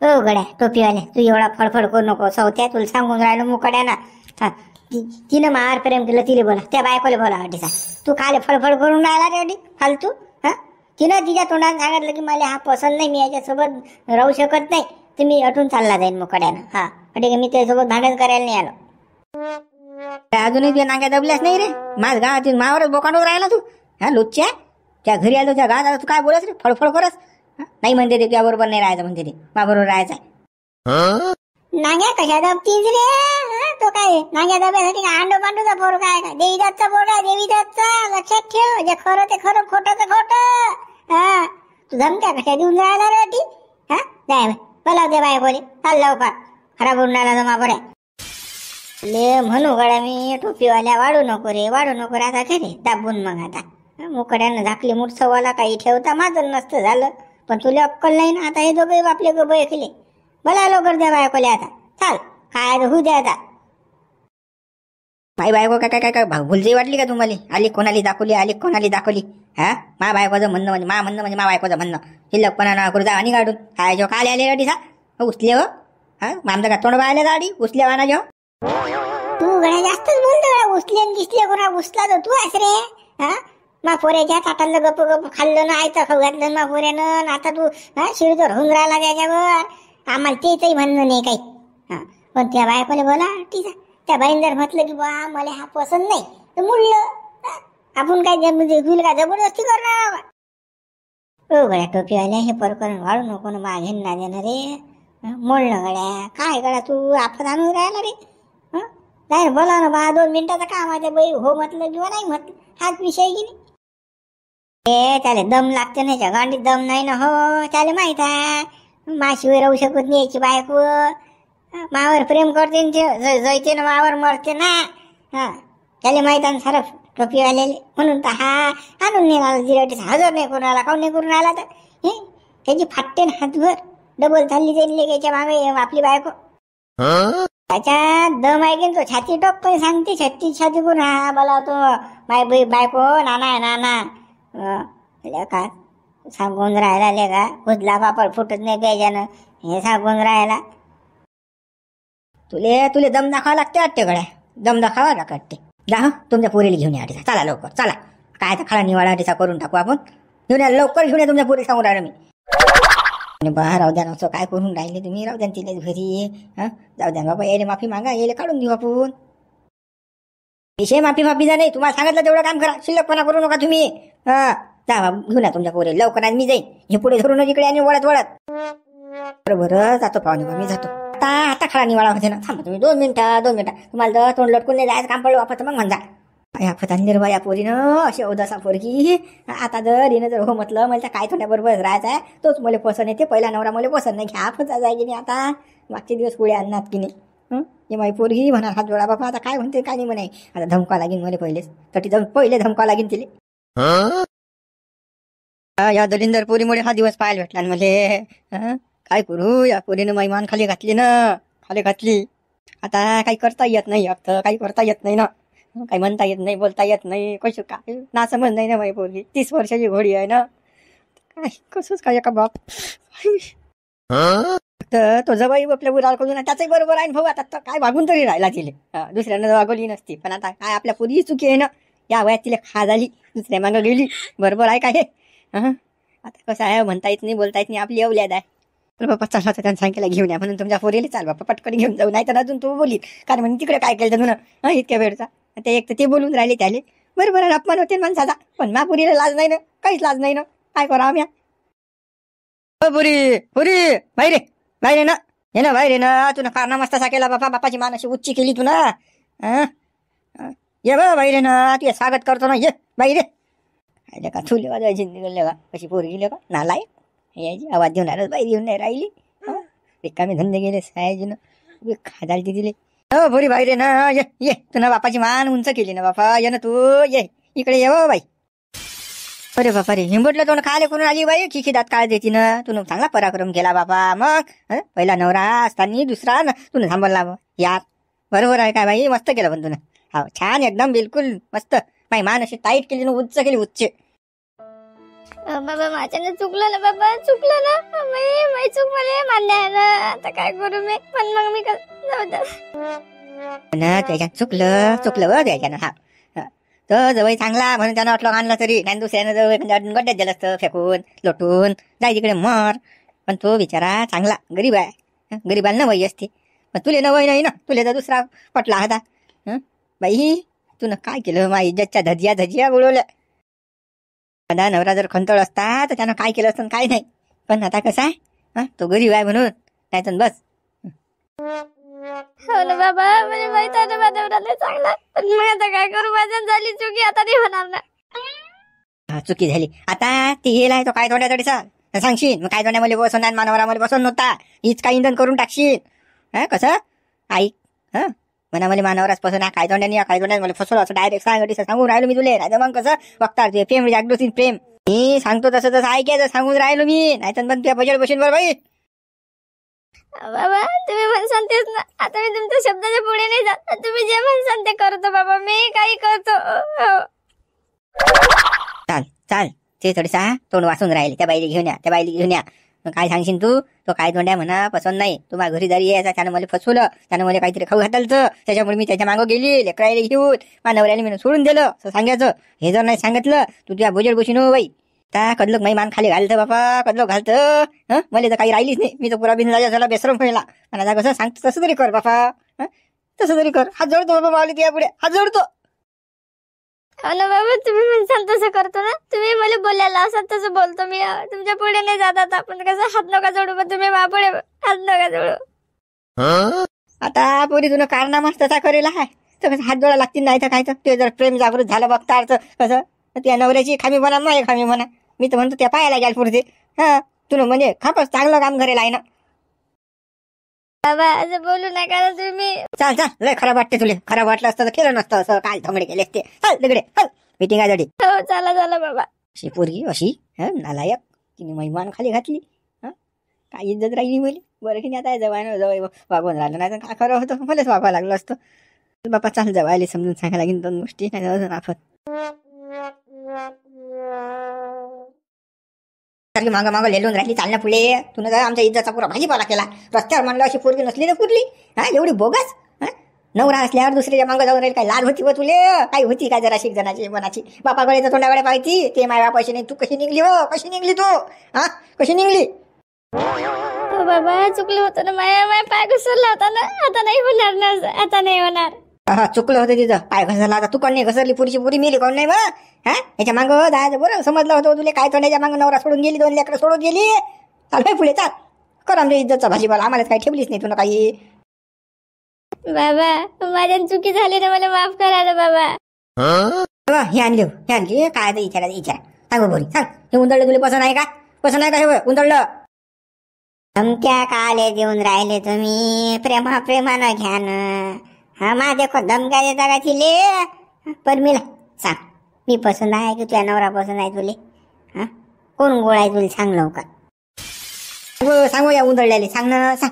हो गड्या टोपीवाले, तू एवढा फडफड करू नको. सवत्या तुला सांगून राहिलो मुकड्या ना. तिनं मार प्रेम केलं, तिला बोला, त्या बायकोला बोला अडीचा. तू खाले फडफड करून राहिला रे अडी फालतू. तिनं तिच्या तोंडात सांगितलं की मला हा पसंत नाही, मी याच्यासोबत राहू शकत नाही, तर मी अटून चालला जाईन मुकड्यानं. अटे मी त्याच्यासोबत भांडण करायला नाही आलो. अजूनही तुझ्या नांग्या दबल्यास नाही रे. माझ गावातील मावरच बोकांडून राहिला तू. लुच्च्या त्या घरी आलो त्या गावात तू काय बोलस रे, फडफड करस. नाही म्हणते ते तुझ्या बरोबर नाही राहायचं, म्हणते ते मा बरोबर राहायचं. नांग्या कशा दबतीस रे. तो काय नांग्या दब्यासाठी काय अंडो पांडूचा पोर काय काय देवीदासचा पोर आहे, देवीदासचा. लक्षात ठेव, जे खरं ते खरं, खोटं ते खोटं. तू धमक्या कशा देऊन राहिला रे ती. जाय बोलाव दे बाय बोले, चाल लवकर, खराब होऊन राहिला जमा बऱ्या. ले म्हणू गड्या मी टोपीवाल्या, वाढू नको रे, वाढू नको रे. आता घरी दाबून मग आता मुकड्यानं झाकली मूठ सवाला काही ठेवता माझं नसतं झालं. पण तुला अक्कल नाही ना. आता हे दोघे आपले गो ऐकले. मला लवकर द्या बायकोले आता. चाल काय होऊ द्या आता. माई बायको काय काय काय भुलजी वाटली का तुम्हाला? आली कोणाली दाखवली, आली कोणाली दाखवली. मा बायकोचं म्हणणं म्हणजे मा म्हणणं म्हणजे मा बायकोचं म्हणणं. शिल्लकपणा ना करू जा आणि काढून काय जो काल आले अडी सा उचले हो. आमचं का तोंड बायले गाडी उचले वाना जो. तू गड्या जास्तच बोलतो. उचले गिसले कोणा उचला तर तू आहेस रे. मा पोऱ्याच्या ताटाला गप गप खाल्लं ना, आयतं खाऊ घातलं मा पोऱ्यानं. आता तू शिळजोर होऊन राहिला त्याच्यावर. आम्हाला तेचही म्हणणं नाही काही. पण त्या बायकोला बोला ठीक आहे. त्या बाईन जर म्हटलं की बा मला हा पसंत नाही तर मुळलं आपण काय का जबरदस्ती करणार. हो गड्या टोपीवाल्या, हे प्रकरण वाढू नको ना मागेन ना देणार रे. मोडलं गड्या काय गड्या तू आपत आणून राहिला रे. नाही बोला ना बा, 2 मिनिटाचं काम आहे. बाई हो म्हटलं किंवा नाही म्हटलं, हाच विषय की नाही. त्याला दम लागते ना, गांडीत दम नाही ना. हो त्याला माहित आहे माशिवाय राहू शकत नाही याची बायको. मावर प्रेम करते जैते ना, मावर मरते ना. त्याला माहित आहे सारं टोपीवाल्याले. म्हणून तर हा आणून निघाला जिराटीचा. हजर नाही करून आला, काऊन नाही करून आला तर त्याची फाटते ना हातभर. डबल चालली जाईल याच्या मागे आपली बायको. त्याच्यात दम आहे की तो छाती टोक सांगते, छाती करून बोला तो माय बायको नाना नाना का सांगून राहिला ले का. कुजला पापड फुटत नाही प्यायच्यानं, हे सांगून राहिला. तुले दम दाखवा लागते वाटते गड्या, दम दाखवा लागते. जा तुमच्या पोरीला घेऊन या. चला लवकर चला. काय तर खळा निवाडा टिसा करून टाकू आपण. घेऊन या लवकर, घेऊन या तुमच्या पोरी सांगून राहिलो मी. बा राहू द्या नव्हतं काय करून राहिले तुम्ही. राहू द्या तिला घरी. जाऊ द्या बाबा, यायला माफी मागा, यायला काढून घेऊ आपण. विषय माफी जा नाही. तुम्हाला सांगितलं तेवढं काम करा, शिल्लकपणा करू नका तुम्ही. जा घेऊन या तुमच्या पोरी लवकर. आज मी जाईन, हे पुढे धरून इकडे आणि वळत बरोबर जातो पाहुणे. मी जातो आता खळा निवाडा होते ना. थांबा तुम्ही 2 मिनिटं तुम्हाला जर तोंड लटकून नाही जायचं काम पडलं वापरतं मग म्हणजा. आफत आणली रे बा या पोरीनं, अशी अवदासा पोरगी. आता जर हिनं जर हो म्हटलं मला काय थोड्याबरोबर राहायचं आहे, तोच मला पसंत येते. पहिला नवरा मला पसंत नाही. घ्या आफत जाय की नाही. आता मागचे दिवस पुढे आणणार की नाही. हे माझी पोरगी म्हणा हात जोडा बाबा. आता काय म्हणते काय नाही म्हणे. आता धमका लागेल मला पहिलेच. तटी जाऊन पहिले धमका लागेल तिले. या दलिंदर पोरीमुळे हा दिवस पाहायला भेटला मले. काय करू, या पोरीनं माझी मान खाली घातली. आता काही करता येत नाही. काही करता येत नाही ना. काही म्हणता येत नाही, बोलता येत नाही. कशी काय ना समज नाही ना माझी पोरगी. 30 वर्षाची घोडी आहे ना. काय कसंच काय का बाप. तर तो जबाई आपल्या उराल करून त्याचही बरोबर आहे भाऊ. आता काय वागून तरी राहिला तिले. दुसऱ्यानं वागवली नसती. पण आता काय आपल्या पोरी चुकी आहे ना. या वयात तिला खा झाली, दुसऱ्या मागं गेली. बरोबर आहे काय हे. आता कसं आहे, म्हणता येत नाही, बोलता येत नाही. आपली अवल्याद आहे. तर बाप्पा चालला होता त्यांना सांगितलं घेऊन या म्हणून तुमच्या पोरीला. चाल बाप्पा पटकन घेऊन जाऊ, नाही तर अजून तू बोलीत कारण म्हणजे तिकडे काय केलं तुला इतक्या वेळचा. ते एक तर ते बोलून राहिले त्याले. बरोबर आहे, अपमान होते माणसाचा. पण मा पुरीला लाज नाही ना, काहीच लाज नाही ना. काय करा आम्ही. पुरी बाहेर ना, हे ना बाहेर ना. तुला कारना मस्ता केला बापा. बापाची मान अशी उच्ची केली तू ना. ये बा बाहेर ना, तू स्वागत करतो ना. ये बाहेर का थुले वाजा जिंदगी का कशी पोरगी का नालाय यायची. आवाज देऊन राहिलं बाई, देऊन नाही राहिली. रिकामे धंदे गेले सायजीनं खादालती दिले. हो पुरी बाहेर ना. ये तुला बापाची मान उंच केली ना बापा. ये ना तू, ये इकडे ये बाई. अरे बापा रे, हिंबटलं तोंड खाले करून आली बाई. खिखी दात काळ देती ना. तुला चांगला पराक्रम केला बापा. मग पहिला नवरा असताना दुसरा तुला थांबवला या. बरोबर आहे काय बाई, मस्त केलं पण तुला. हा छान एकदम बिलकुल मस्त. माई मान अशी टाईट केली ना, उच्च केली उच्च. बाबा माझ्याने चुकलं ना बाबा, चुकलं ना. मी चूक मला मान्य आहे ना. आता काय करू मी, पण मग मी जाऊ दे ना. त्याच्यात चुकलं व त्याच्यानं. हा तर जवळ चांगला म्हणून त्यानं अटलं आणलं तरी नाही, दुसऱ्यानं जवळ गड्ड्यात दिलं असतं फेकून लोटून, जाय तिकडे मर. पण तो बिचारा चांगला गरीब आहे, गरीबाला नवई असते. पण तुले नवई नाही ना, तुले तर दुसरा पटला होता. बाई तू काय केलं, माझ्या इज्जतच्या धजिया उडवल्या. माझा नवरा जर खंतळ असता तर त्यानं काय केलं असतं काय नाही. पण आता कसं आहे, तो गरीब आहे म्हणून नाही तर बस. हो ना बाबा, म्हणजे माहित आहे ना माझ्या नवऱ्याला चांगला, पण मग आता काय करू, माझ्या झाली चुकी, आता नाही होणार ना. चुकी झाली आता. ती गेला आहे तो काय तोंड्यातडी सांगशील, मग काय तोंड्या मला बसवणार, मानवरा मला बसवून नव्हता, हीच काही इंधन करून टाकशील. कसं ऐक, म्हणा मला मानवराच पसंत आहे, काय तोंड्याने मला फसवलं असं डायरेक्ट सांगून राहिलो मी तुले. नाही मग कसं बघतात ते प्रेम जागृती प्रेम, मी सांगतो तसं ऐकायचं सांगून राहिलो मी. नाही तर पण तुझ्या बजेट बसून बरं बाई. बाबा तुम्ही म्हणसान तेच ना, आता मी तुमच्या शब्दाच्या पुढे नाही जात. तुम्ही जे म्हणसान ते करतो बाबा, मी काही करतो. चाल ते थोडीसा तोंड वाचून राहिले. त्या बाईला घेऊन या. काय सांगशील तू, तो काय तोंड्या म्हणा पसंत नाही, तुम्हाला घरी दारी यायचा, त्यानं मला फसवलं, त्यानं मला काहीतरी खाऊ घातलं, त्याच्यामुळे मी त्याच्या मागं गेली लेकरायला घेऊन, माझ्या नवऱ्याने मी सोडून दिलं असं सांगायचं. हे जर नाही सांगितलं तू तुझ्या बजेट बसून हो बाई. त्या कदलोक नाही मान खाली घालतं बाबा, कदलोक घालतं. मला तर काही राहिलीच नाही, मी तर पुरा बिनला झाला बेसरम व्हायला. आणि आता कसं सांगतो तसं तरी कर बाबा, तसं तरी कर. हात जोडतो बाबा, मावली तुझ्या पुढे हात जोडतो. हो ना बाबा, तुम्ही म्हणसान तसं करतो ना, तुम्ही मला बोलायला असं तसं बोलतो मी. तुमच्या पुढे नाही जात आता, पण कसं हात नका जोडू, पण तुम्ही पुढे हात नका जोडू. आता पोरी तुला कारनामाच तसा करेल आहे, तर कसं हात जोडा लागतील. नाही तर काय तर ते जर प्रेम जागृत झालं बघता कसं त्या नवऱ्याची खामी म्हणा, नाही खामी म्हणा, मी तर म्हणतो त्या पायाला घ्याल पुढे. तुला म्हणजे खापच चांगलं काम करेल आहे ना बाबा, असं बोलू नका ना तुम्ही. चाल लय खराब वाटते तुले. खराब वाटलं असतं तर केलं नसतं असं, काय धमडे केले असते. चल तिकडे चल, मीटिंग आहे. हो चला बाबा. अशी पोरगी अशी नालायक, तिने महिमान खाली घातली. काय इज्जत राहिली मुली. बरं की नाही, आता जवळ वागवून राहिलं, नाही तर काय खरं होतं, मलाच वागावं लागलं असतं. बापा चाल, जवळ समजून सांगायला लागेल 2 गोष्टी, नाही अजून आफत. मागं लेलून राहिली, चालणं पुढे. तुला जर आमच्या इज्जतचा पुरा भाजीपाला केला. रस्त्यावर म्हणलं अशी पोरगी नसली तर पुरली. एवढी बोगस. नवरा असल्यावर दुसऱ्याच्या मागं जाऊन राहील. काय लाज होती व तुले, काही होती काय जरा शिकजणाची मनाची. बापाकडे तर तोंडाकडे पाहिजे, ते माय बापाशी नाही. तू कशी निघली हो, कशी निघली तू, कशी निघली. बाबा चुकलं होतं ना, माय पाय घसरला होता ना, आता नाही होणार ना, आता नाही होणार. चुकलं होतं तिथं, पाय घसरला. आता तू कोण नाही घसरली, पुरीची पुरी मेली कोण नाही मग. याच्या मागं जायचं बरं, समजलं होतं तुला काय तोंडाच्या मागं नवरा सोडून गेली, 2 लेकरं सोडून गेली. चाल पुढे चाल, कर आमच्या इज्जतचा भाजीपाला. आम्हाला काही ठेवलीच नाही तुला काही. बाबा माझ्या चुकी झाली ना, मला माफ करा ना बाबा. हे आणली काय विचारा सांग बोरी, सांग. हे उंदरलं तुला पसंत आहे का, पसंत आहे का हे उंदरलं. धमक्या काले देऊन राहिले तुम्ही, प्रेमानं घ्या ना. मा देखो धमक्या देता का तिले. पण मला सांग, मी पसंत आहे की तुझ्या नवरा पसंत आहे तुले. कोण गोळ आहे तुला, सांग लवकर सांगू या उंदरल्याले, सांग ना सांग.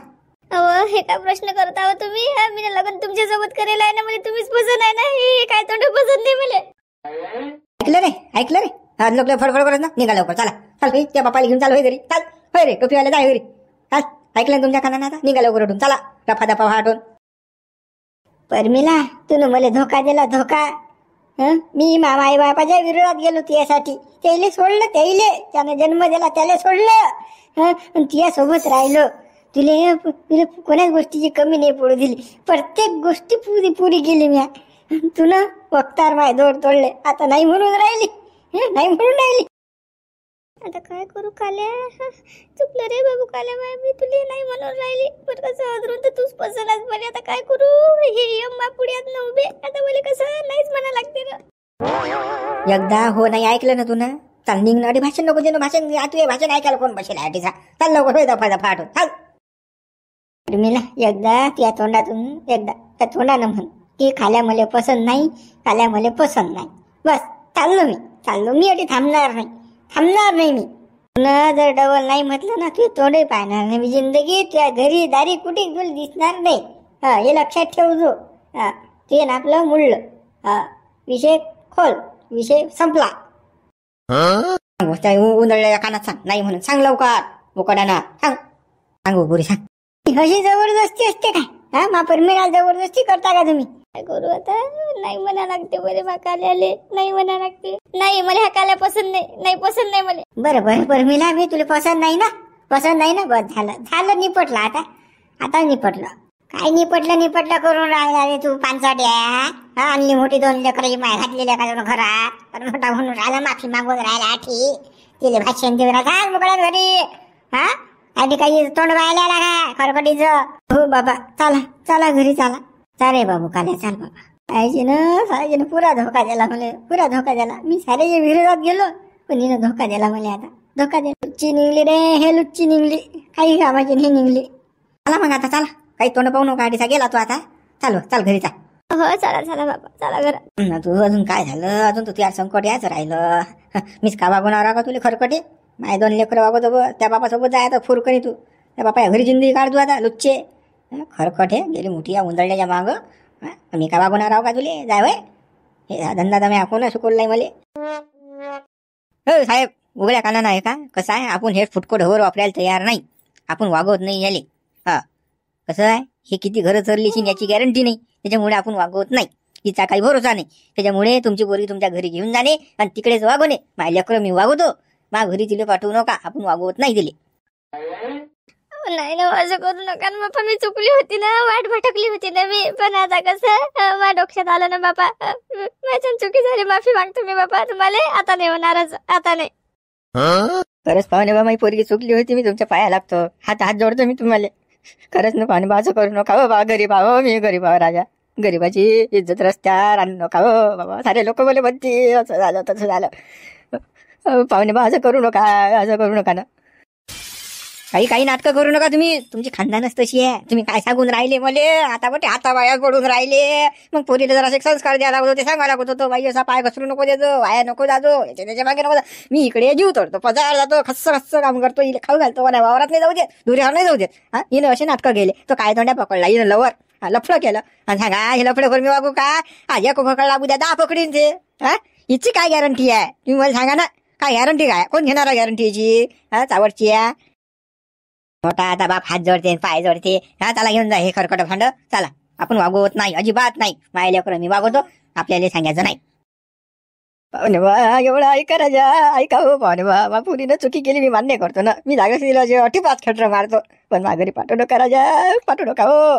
अहो हे काय प्रश्न करता हो तुम्ही. मी लग्न तुमच्या सोबत करेल आहे ना, म्हणजे तुम्हीच पसंत आहे ना. हे काय तोंड पसंत नाही मला. ऐकलं रे आज लोक फडफड करत ना. निघा लवकर, चला चाल, त्या बापाला घेऊन चाल होय घरी. चाल होय रे, टोपीवाला जाय घरी. चाल, ऐकलं तुमच्या कानानं, आता निघा लवकर उठून, चला रफा दफा हाटून. परमिला तू मला धोका दिला, धोका. मी आई बापाच्या विरोधात गेलो तुझ्यासाठी. त्याला सोडलं, त्याने जन्म दिला त्याला सोडलं, तुझ्या सोबत राहिलो. तुला कोणाच गोष्टीची कमी नाही पडू दिली. प्रत्येक गोष्टी पुरी केली मी. तू ना वक्तार माय दोड तोडले. आता नाही म्हणून राहिली, नाही म्हणून राहिली. आता काय करू काल्या, चुकलं रे बाबू काल्या. मी तुला नाही म्हणून राहिली, पण कसं अजून तर तूच पसंत आहेस मला. आता काय करू, हे यम्मा पुढ्यात न उभे. आता मला कसं नाहीच म्हणा लागते ना. एकदा हो नाही ऐकलं ना तू ना, चाल निघणार. भाषण नको देणं, भाषण तू भाषण ऐकायला कोण बसेल आठीचा. चाल लवकर होय दफा दफा हाटून चाल. परमिला एकदा त्या तोंडातून, एकदा त्या तोंडानं म्हण की खाल्या मला पसंत नाही, खाल्या मला पसंत नाही. बस चाललो मी अटी थांबणार नाही मी. पुन्हा जर डबल नाही म्हटलं ना, तू तोंडही पाहणार नाही मी जिंदगी. तुझ्या घरी दारी कुठे तुला दिसणार नाही. हे लक्षात ठेव जो. ते ना आपलं मुळलं. विषय खोल, विषय संपला. उंदळलेल्या कानात सांग, नाही म्हणून सांग लवकर. बोकड्यानं सांग पुरी सांग. अशी जबरदस्ती असते काय? हा मा परमेला जबरदस्ती करता का तुम्ही? काय करू आता? नाही म्हणा लागते बरे बा काल्याले, नाही म्हणा लागते. नाही मला ह्या काल्या पसंत नाही, नाही पसंत नाही मला. बरं परमेला, मी तुला पसंत नाही ना? पसंत नाही ना? बस झालं निपटलं. आता निपटलं. काय निपटलं करून राहिला रे तू पानसाट्या? हा आणली मोठी 2 लेकराची माय घातलेल्या का घरात, पण मोठा म्हणून राहिला माफी मागून राहिला. तिले भाषण देऊन राहा मोकळ्या घरी. हा आणि काही तोंड व्हायला लागा खरकटीचं. हो बाबा चला घरी चला. चाले बाबू काल्या चाल बाबा. सायजीनं पुरा धोका दिला मला, पुरा धोका दिला. मी साऱ्याच्या विरोधात गेलो पण हिनं धोका दिला मला. आता धोका दिला. लुच्ची निघली रे, हे लुच्ची निघली. काही कामाची नाही निघली. चला मग आता चला, काही तोंड पाहू नका. आडीचा गेला तू आता. चाल घरी चाल. हो चला बाबा चला घरा. तू अजून काय झालं? अजून तू तुझ्या संकट यायचं राहिलं. मीच का वागवणार का तुला खरकटे? माझे 2 लेकर वागवतो. त्या बापासोबत जायचं फुरकणी तू. त्या बापा घरी जिंदगी काढ तू आता. लुच्चे खरकटे गेली मोठी या उंदळण्याच्या माग. मी का वागवणार आहो का तुले? जाय वय हे धंदा तर मी आपण शिकवलं नाही मला. हो साहेब, उघड्या कानानं आहे का? कसं आहे, आपण हे फुटको ढवर वापरायला तयार नाही. आपण वागवत नाही याले. हा कसं आहे, हे किती घरं चरलीशी याची गॅरंटी नाही. त्याच्यामुळे आपण वागवत नाही. हिचा काही भरोसा नाही. त्याच्यामुळे तुमची पोरगी तुमच्या घरी घेऊन जाणे आणि तिकडेच वागवणे. माझ्या लेकरं मी वागवतो. माझ्या घरी तिला पाठवू नका. आपण वागवत नाही दिले. नाही ना, असं करू नका ना बापा. मी चुकली होती ना, वाट भटकली होती ना मी. पण आता कसं माझ्या डोक्यात आलं ना बापा. माझ्या चुकी झाली, माफी मागतो मी बापा तुम्हाला. आता नाही होणारच, आता नाही. खरंच पाहुणे बा, माझी पोरगी चुकली होती. मी तुमच्या पाया लागतो, हात जोडतो मी तुम्हाला. खरंच ना पाहुणे बा, असं करू नका हो बा. गरीब आहो मी, गरीब आहो राजा. गरीबाची इज्जत रस्त्यावर आणू नका हो बाबा. सारे लोक बोले म्हणते असं झालं तसं झालं. पाहुणे बा, असं करू नका ना. काही नाटकं करू नका तुम्ही. तुमची खानदानच तशी आहे. तुम्ही काय सांगून राहिले मले? आता बटे हाताबाया पडून राहिले. मग पोरीला जरा संस्कार द्यायला लागत होते, सांगायला लागत होतं बाई असा पाय घसरू नको द्यायचो, वाया नको जातो, त्याच्या मागे नको. मी इकडे जीव तोडतो, पजार जातो, खस्स काम करतो, इले खाऊ घालतो, मला वावरात नाही जाऊ देत, दुऱ्यावर नाही जाऊ देत. हा हिनं असे नाटकं गेले. तो काय तोंड्या पकडला हिनं लवर लफडं केलं आणि सांगा हे लफडं मी वागू का? आज एक पकडला उद्या 10 पकडीन ते. हा हिची काय गॅरंटी आहे? तुम्ही मला सांगा ना, काय गॅरंटी काय? कोण घेणार गॅरंटी याची? हा चावडची आहे मोठा. आता बाप हात जोडते, पाय जोडते. हा चला घेऊन जा हे खरकट भांड. चला आपण वागवत नाही, अजिबात नाही. माझ्या लेकरं मी वागवतो, आपल्याला सांगायचं नाही. पाहुणे बा एवढं ऐका राजा, ऐका हो पाहुणे बा. पुरीनं चुकी केली मी मान्य करतो ना. मी जागा तिला जे 5 खटर मारतो, पण माघारी पाठवू नका राजा, पाठवू नका हो.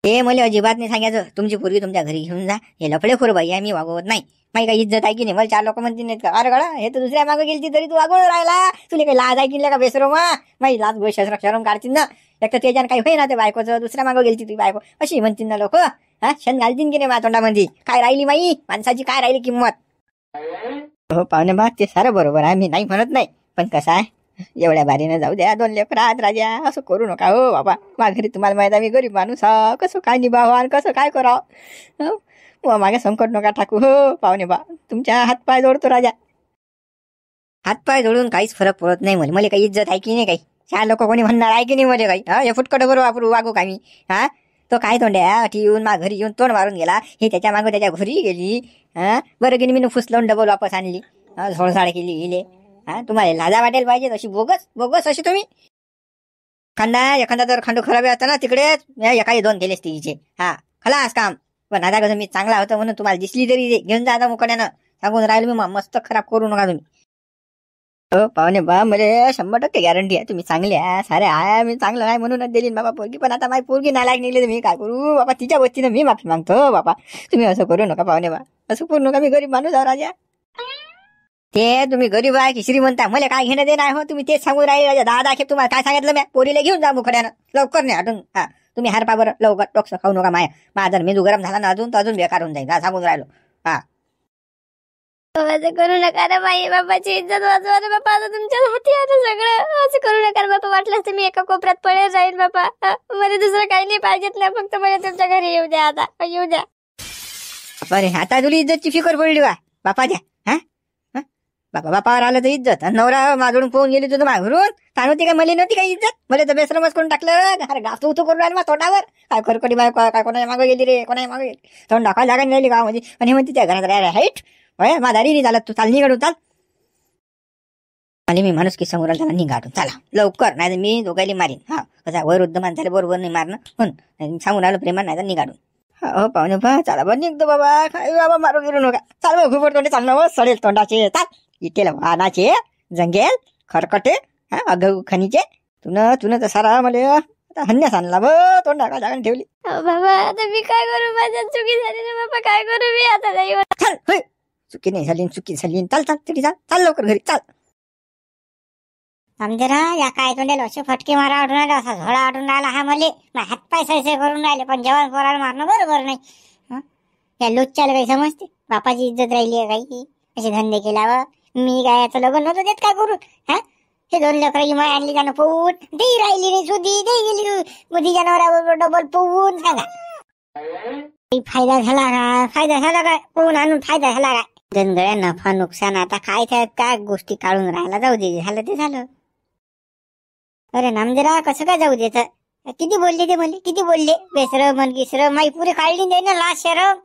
हे मला अजिबात नाही सांगायचं. तुमची पोरगी तुमच्या घरी घेऊन जा. हे लफडेखोर बाई आहे, मी वागवत नाही. माझी काही इज्जत आहे की नाही? मला 4 लोक म्हणतील नाहीत का अरे गळा हे तर दुसऱ्या मागं गेली तरी तू वागवून राहिला. तुला काही लाज आहे की का बेसरो मा? माझी लाज गोष्ट शरम काढतील ना. एक तर त्याच्यानं काही होईना ते बायकोचं. दुसऱ्या मागं गेली ती बायको अशी म्हणतील ना लोक. हा क्षण घालतील की नाही माझ्या तोंडामध्ये? काय राहिली माई माणसाची, काय राहिली किंमत? हो पाहुणे बा, ते सारं बरोबर आहे, मी नाही म्हणत नाही. पण कसं आहे, एवढ्या बारीनं जाऊ द्या 2 लेकरात राजा. असं करू नका हो बाबा. माझ्या घरी तुम्हाला माहिती आहे मी गरीब माणूस हा. कसं काय निभावं आणि कसं काय करावं? मागे संकट नका टाकू हो पाहुणे बा. तुमच्या हातपाय जोडतो राजा. हातपाय जोडून काहीच फरक पडत नाही मला काही इज्जत आहे की नाही काही? 4 लोक कोणी म्हणणार आहे की नाही मध्ये काही? हा हे फुटकट बरोबर वागू का मी? हा तो काय तोंड्या अटी येऊन माझ्या घरी येऊन तोंड मारून गेला. हे त्याच्या मागं त्याच्या घरी गेली. हा बरं की मी फुसलावून डबल वापस आणली. झोळझाळ केली हिले. हा तुम्हाला लाजा वाटेल पाहिजे अशी बोगस अशी तुम्ही. एखादा जर खंड खराब होता ना तिकडेच एखादी 2 केलेच तिचे. हा खलास काम. पण आता कसं मी चांगला होतो म्हणून तुम्हाला दिसली तरी घेऊन जा आता मुकड्यानं. सांगून राहिलो मी, मस्त खराब करू नका तुम्ही. हो पाहुणे बा, मला 100% गॅरंटी आहे तुम्ही चांगले आहे, सारे आहे. मी चांगलं नाही म्हणूनच दिली बाबा पोरगी. पण आता माझी पोरगी नालायक निघली तर मी काय करू बाबा? तिच्या वतीनं मी माफी मागतो बाबा. तुम्ही असं करू नका पाहुणे बा, असं करू नका. मी गरीब माणूस आहे राजा. ते तुम्ही गरीब आहे की श्रीमंत आहे मला काय घेणं देणं आहे हो? तुम्ही तेच सांगून राहिले राजा. 10 खेप तुम्हाला काय सांगितलं मी? पोरीला घेऊन जा मुकड्यानं लवकर नाही हटून. हा तुम्ही हारपा बरं लवकर. टोक्स खाऊ नका माया. माझा मेंदू गरम झाला ना अजून बेकार होऊन जाईल. सांगून राहिलो. हा असं करू नका रे बाई. बाबाची इज्जत वाचवा रे बापा. आता तुमच्या हाती आहे सगळं. असं करू नका बापा. वाटलंच तर मी एका कोपऱ्यात पडेल जाईल बापा. मला दुसरं काही नाही पाहिजेत ना. फक्त मला तुमच्या घरी येऊ द्या. आता येऊ द्या. बरे आता तुला इज्जतची फिकर पडली का बापा द्या? हा बापावर आलं तर इज्जत. नवरा माझून पोहून गेली तुझं माघरून सांगते काय? मला नव्हती काही इज्जत? मला तर बेसरमच करून टाकलं. अरे गातो उतो करून राहिलं मग तोंडावर. काय खरकटी बाय काय कोणाच्या मागं गेली रे, कोणाच्या मागं गेली? तोंड दाखवायला जागा नाही राहिली गावामध्ये. आणि म्हणते त्या घरात राहायला हाईट माझा नाही झाला. तू चाल निघडून चाल. आणि मी माणूस की समोर त्याला निघाडून चला लवकर, नाही तर मी दोघायला मारीन. हा कसा वृद्ध माणसाला बरोबर नाही मारणं म्हणून सांगून आलो प्रेमान, नाही तर निघाडून. हो पाहुणे बा चला बा निघतो बाबा, काय बाबा मारू गिरू नका. चाल बा घुबड तोंडे चाल ना, सडेल तोंडाचे चाल, इटेल वानाचे जंगेल खरकटे अगं खनीचे तुन तर सारा मला हन्यास आणला ब तोंडा का जागा ठेवली. बाबा आता मी काय करू, माझ्या चुकी झाली ना बाबा, काय करू मी आता नाही. चाल होय, चुकी नाही झाली चुकी झाली, चाल चाल तिथे चाल, चाल लवकर घरी चाल. समजरा या काय तोंडाला असे फटके मारा आढळून राहिले, असा झोळा आढळून राहिला हा मले. हातपाय सैसे करून राहिले, पण जेवण पोराला मारणं बरोबर नाही. या लोच्याला काही समजते, बापाची इज्जत राहिली आहे काही, असे धंदे केल्यावर. मी काय याचं लग्न नव्हतं देत काय करू. हे 2 लेकरं माय आणली त्यानं पोहून, ते राहिली नाही सुधी, ते गेली मध्ये जनावराबरोबर डबल पोहून. सांगा फायदा झाला का, फायदा झाला काय, पोहून आणून फायदा झाला काय. जनगळ्या नफा नुकसान, आता काय त्यात काय गोष्टी काढून राहिला, जाऊ दे, झालं ते झालं. अरे नामदेरा कसं काय जाऊ देत, किती बोलले ते म्हणले, किती बोलले, बेसरं मन गिसरं माई पुरी काढली नाही ना लाज शरम.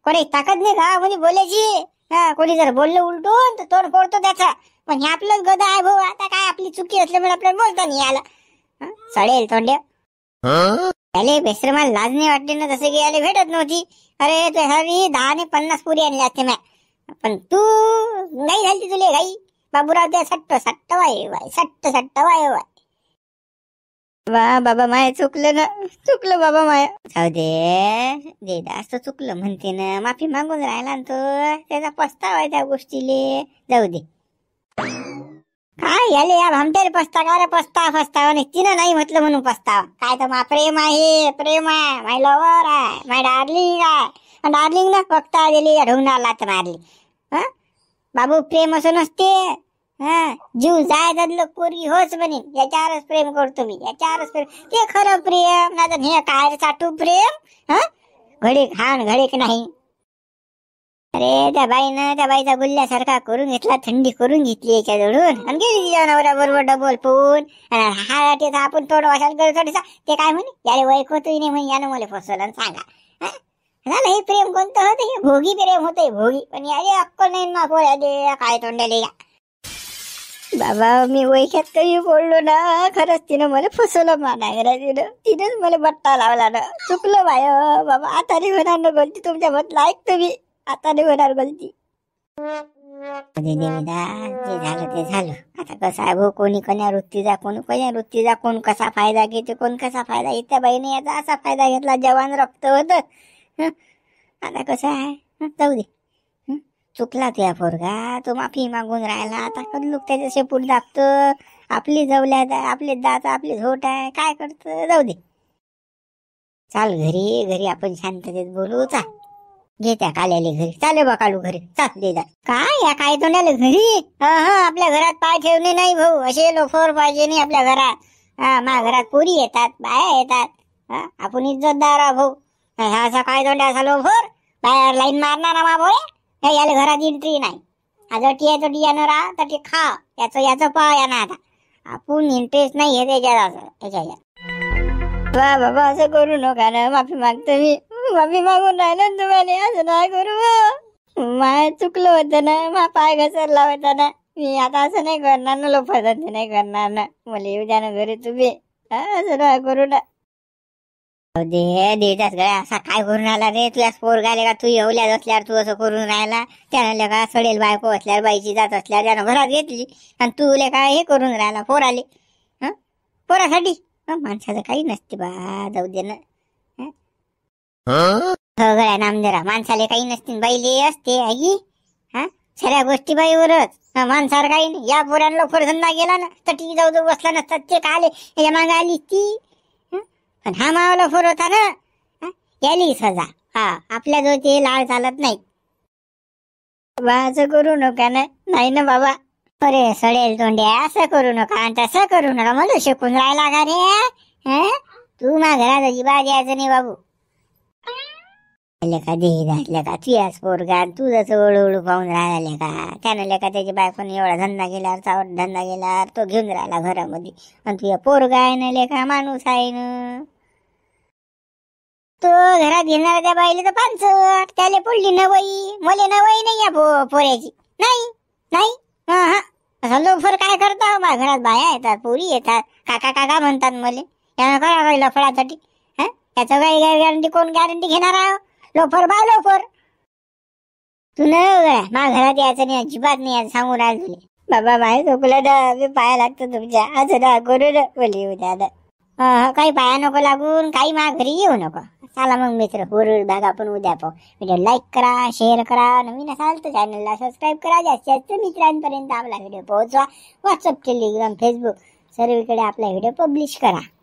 कोणी ताकद नाही का म्हणजे बोलायची. कोणी जर बोललं उलटून तर तोंड फोडतो त्याचा. पण हे आपलंच गदा आहे भाऊ, आता काय आपली चुकी असल्यामुळे आपल्याला बोलता नाही आला. सडेल तोंड्या त्याले बेसर मला लाज नाही वाटली ना, जसं की याला भेटत नव्हती. अरे तू हवी 10 आणि 50 पुरी आणली असते मॅ, पण तू नाही झाली तुले घाई. बाबूराव त्या सट्ट सट्ट वाय वाय सट्ट सट्ट वाय वाय. वा बाबा माय चुकलं ना, चुकलं बाबा माय. जाऊ दे देदा, असं चुकलं म्हणते ना, माफी मागून राहिला ना तो, त्याचा पस्तावा आहे त्या गोष्टीले. जाऊ दे काय याले या भामट्याला पस्ता रे, पस्तावा नाही, तिनं नाही म्हटलं म्हणून पस्तावा. काय तर मा प्रेम आहे, प्रेम आहे, माय लवर आहे, माय डार्लिंग आहे. डार्लिंग ना फक्त आलेली ढोंगणार लात मारली. बाबू प्रेम असं नसते. जीव जाय त्यातलं पोरगी होच म्हणे, याच्यावरच प्रेम करतो मी, याच्यावरच प्रेम, ते खरं प्रेम. नाही हे काय चाटू प्रेम, घडीक हाण घडीक नाही. अरे त्या बाईनं त्या बाईचा गुल्ल्यासारखा करून घेतला, थंडी करून घेतली याच्या जवळून, आणि गेली तिच्या नवऱ्याबरोबर डबल पोहून. हा त्याचा आपण थोडं वाशाल करतो थोडीसा, ते काय म्हणे याला वैक होतोय नाही म्हणे, यानं मला फसवलं. सांगा झालं हे प्रेम कोणतं होतं, हे भोगी प्रेम होतंय भोगी. पण याले अक्कल नाही ना पोऱ्याले, काय तोंडाले या. बाबा मी वैख्यात काही बोललो ना, खरंच तिनं मला फसवलं मानायला, तिनंच मला बट्टा लावला ना. चुकलं बाय बाबा, आता नाही होणार ना गलती, तुमच्या म्हटलं ऐकतो मी, आता नाही होणार गलती. जे झालं ते झालं. आता कसं आहे भाऊ, कोणी कन्या वृत्तीचा, कोणी कन्या वृत्तीचा, कोण कसा फायदा घेते, कोण कसा फायदा घेते. त्या बाईने याचा असा फायदा घेतला, जवान रक्त होत. आता कसं आहे, जाऊ दे, चुकला तुया पोरगा, तो माफी मागून राहिला. आता कदलूक त्याच्या शेपूट दाबतं, आपली जवल्यात आहे, आपले दात आपली झोट आहे, काय करतं. जाऊ दे, चाल घरी, घरी आपण शांततेत बोलू. चाल घे त्या काल्याले घरी, चाले बा कालू घरी, चाल दे जा. काय या काय तोंडाले घरी, आपल्या घरात पाय ठेवणे नाही भाऊ, असे लोफर पाहिजे नाही आपल्या घरात. माझ्या घरात पोरी येतात, बाया येतात, आपण इज्जतदार भाऊ. असा काय तोंडा असा लोफर, बाहेर लाईन मारणार मा भोळे, याला घरात एंट्री नाही. आज टी तो डियानं राहा तर ते खा, याचं पा या ना. आता आपण इंटरेस्ट नाही आहे त्याच्यात. वा बाबा असं करू नका ना, माफी मागतो मी, माफी मागून राहिलो तुम्हाला, असं नाही करू. माय चुकलं होतं ना, मा पाय घसरला होता ना, मी आता असं नाही करणार ना, लोफर नाही करणार ना. मला येऊ द्या ना घरी तुम्ही, असं नाही करू ना. देताच गळ्या असा काय करून राहिला रे, तुझ्या पोरगा आले का, तू येवल्यात असल्यावर तू असं करून राहिला. त्यानं का सडेल बायको असल्यावर, बाईची जात असल्यावर त्यानं घरात घेतली, आणि तू काय हे करून राहिला पोराले, पोरासाठी. माणसाचं काही नसते बा, जाऊ दे ना. गळ्या नामदेरा, माणसाले काही नसते, बाईले असते. आई सगळ्या गोष्टी बाईवरच, माणसावर काही नाही. या पोरांना धंदा गेला ना तर ती जाऊ बसला नसतात, ते का आले याच्या मागे आली ती. पण हा मावाला फोर होता ना, याली सजा. आपल्या जो ते लाळ चालत नाही. असं करू नका ना, नाही ना बाबा. अरे सडेल तोंड्या, असं करू नका आणि तसं करू नका, मला शिकून राहिला का रे. तू माझ्या घरात अजिबात यायचं नाही बाबू. लेका दे घातल्या का तुझ्याच पोरगा, तू जसं ओळू पाहून राहिला का. त्यानं लेका त्याची बायकोने एवढा धंदा गेल्यावर, चावट धंदा गेल्यावर तो घेऊन राहिला घरामध्ये, आणि तुझ्या पोरगा आहे ना लेका, माणूस आहे ना. तो घरात घेणार त्या बाईले तर 65, त्याला पडली नवई, मले नवई नाही या पोऱ्याची. नाही नाही असं लोफर काय करता माझ्या घरात बाया येतात पोरी येतात काका काका म्हणतात मला त्यानं करा काही लफड्यासाठी त्याचं काही गॅरंटी कोण गॅरंटी घेणार आहे लोफर बा लोफर तू नाही माझ्या घरात यायचं नाही अजिबात नाही यायचं सांगून राहिल तुले बाबा बाय झोपलं ना मी पाया लागतो तुमच्या असं ना करू ना बोली उद्या काही पाया नको लागून काही माझ्या घरी येऊ नको चला मग मित्र हुरळ भाग आपण उद्या पाहू व्हिडिओ लाईक करा शेअर करा नवीन असाल तर चॅनलला सबस्क्राईब करा जास्तीत जास्त मित्रांपर्यंत आपला व्हिडिओ पोहोचवा व्हॉट्सअप टेलिग्राम फेसबुक सर्वीकडे आपला व्हिडिओ पब्लिश करा